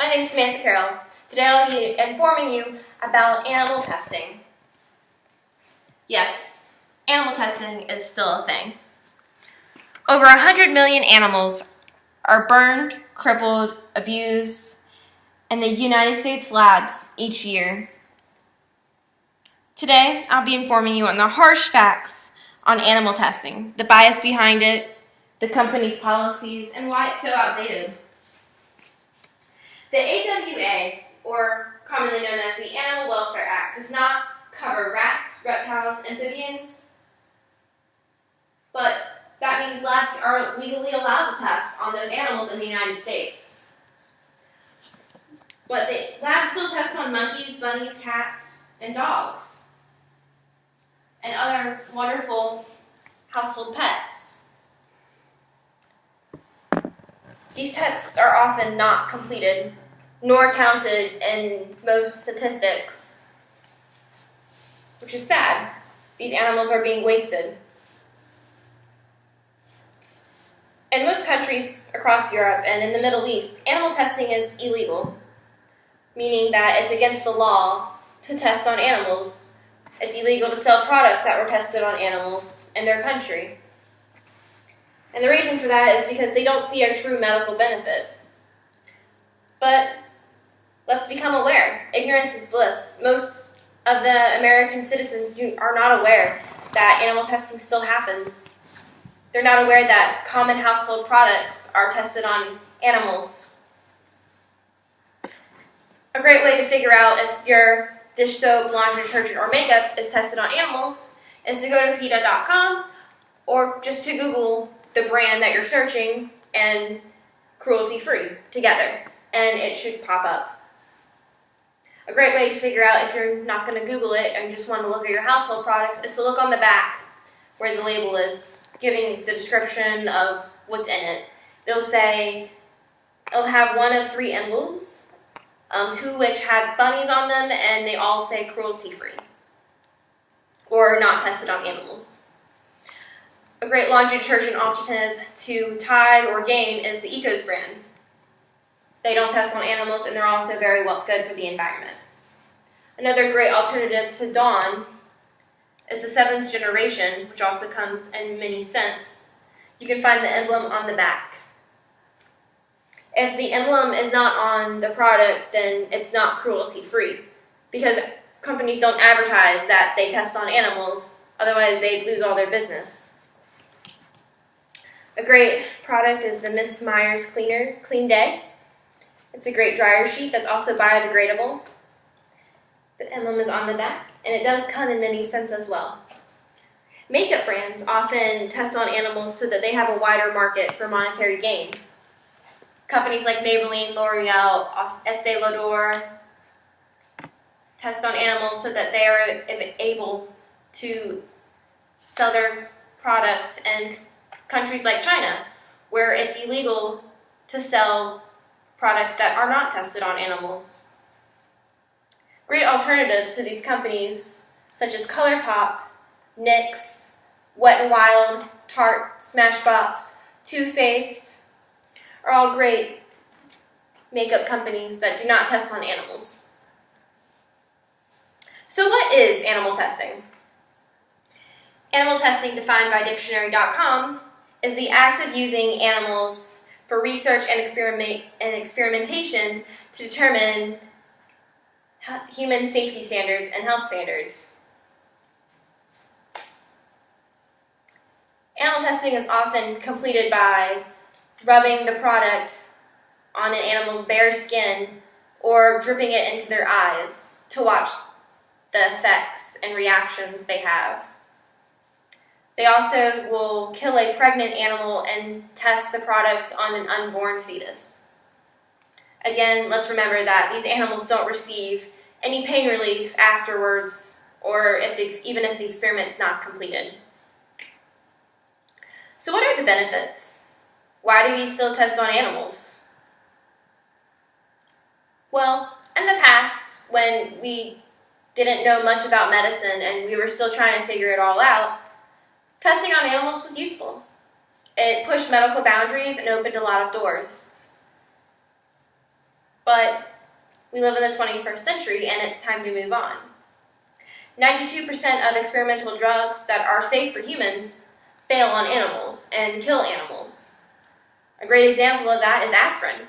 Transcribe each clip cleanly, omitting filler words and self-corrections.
My name is Samantha Carroll. Today I'll be informing you about animal testing. Yes, animal testing is still a thing. Over 100 million animals are burned, crippled, abused in the United States labs each year. Today I'll be informing you on the harsh facts on animal testing, the bias behind it, the company's policies, and why it's so outdated. The AWA, or commonly known as the Animal Welfare Act, does not cover rats, reptiles, amphibians, but that means labs are legally allowed to test on those animals in the United States. But the labs still test on monkeys, bunnies, cats, and dogs, and other wonderful household pets. These tests are often not completed, nor counted in most statistics, which is sad. These animals are being wasted. In most countries across Europe and in the Middle East, animal testing is illegal, meaning that it's against the law to test on animals. It's illegal to sell products that were tested on animals in their country. And the reason for that is because they don't see a true medical benefit. But let's become aware. Ignorance is bliss. Most of the American citizens are not aware that animal testing still happens. They're not aware that common household products are tested on animals. A great way to figure out if your dish soap, laundry detergent, or makeup is tested on animals is to go to PETA.com or just to Google the brand that you're searching and cruelty-free together, and it should pop up. A great way to figure out if you're not going to Google it and just want to look at your household products is to look on the back where the label is, giving the description of what's in it. It'll have one of 3 emblems, 2 of which have bunnies on them, and they all say cruelty-free, or not tested on animals. A great laundry detergent alternative to Tide or Gain is the Ecos brand. They don't test on animals, and they're also very good for the environment. Another great alternative to Dawn is the 7th generation, which also comes in many scents. You can find the emblem on the back. If the emblem is not on the product, then it's not cruelty-free, because companies don't advertise that they test on animals, otherwise they'd lose all their business. A great product is the Miss Meyer's Clean Day. It's a great dryer sheet that's also biodegradable. The emblem is on the back, and it does come in many scents as well. Makeup brands often test on animals so that they have a wider market for monetary gain. Companies like Maybelline, L'Oreal, Estee Lauder test on animals so that they are able to sell their products in countries like China, where it's illegal to sell products that are not tested on animals. Great alternatives to these companies, such as ColourPop, NYX, Wet n Wild, Tarte, Smashbox, Too Faced, are all great makeup companies that do not test on animals. So what is animal testing? Animal testing, defined by dictionary.com, is the act of using animals for research and experimentation to determine human safety standards and health standards. Animal testing is often completed by rubbing the product on an animal's bare skin or dripping it into their eyes to watch the effects and reactions they have. They also will kill a pregnant animal and test the products on an unborn fetus. Again, let's remember that these animals don't receive any pain relief afterwards, or even if the experiment's not completed. So what are the benefits? Why do we still test on animals? Well, in the past, when we didn't know much about medicine and we were still trying to figure it all out, testing on animals was useful. It pushed medical boundaries and opened a lot of doors. But but we live in the 21st century and it's time to move on. 92% of experimental drugs that are safe for humans fail on animals and kill animals. A great example of that is aspirin.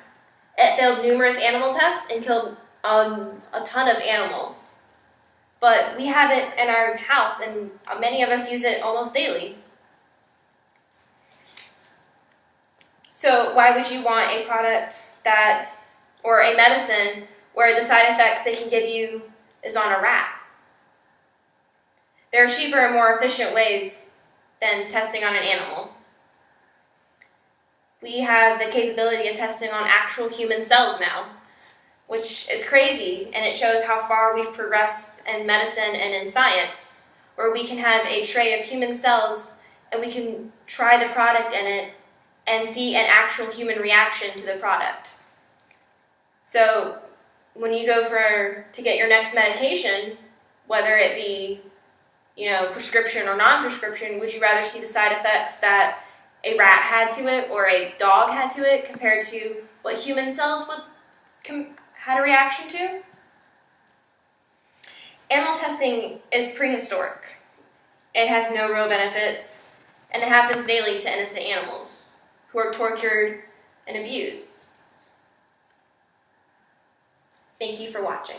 It failed numerous animal tests and killed a ton of animals. But we have it in our house and many of us use it almost daily. So why would you want a product or a medicine where the side effects they can give you is on a rat? There are cheaper and more efficient ways than testing on an animal. We have the capability of testing on actual human cells now, which is crazy, and it shows how far we've progressed in medicine and in science, where we can have a tray of human cells and we can try the product in it and see an actual human reaction to the product. So when you go to get your next medication, whether it be prescription or non-prescription, would you rather see the side effects that a rat had to it or a dog had to it compared to what human cells had a reaction to? Animal testing is prehistoric. It has no real benefits, and it happens daily to innocent animals who are tortured and abused. Thank you for watching.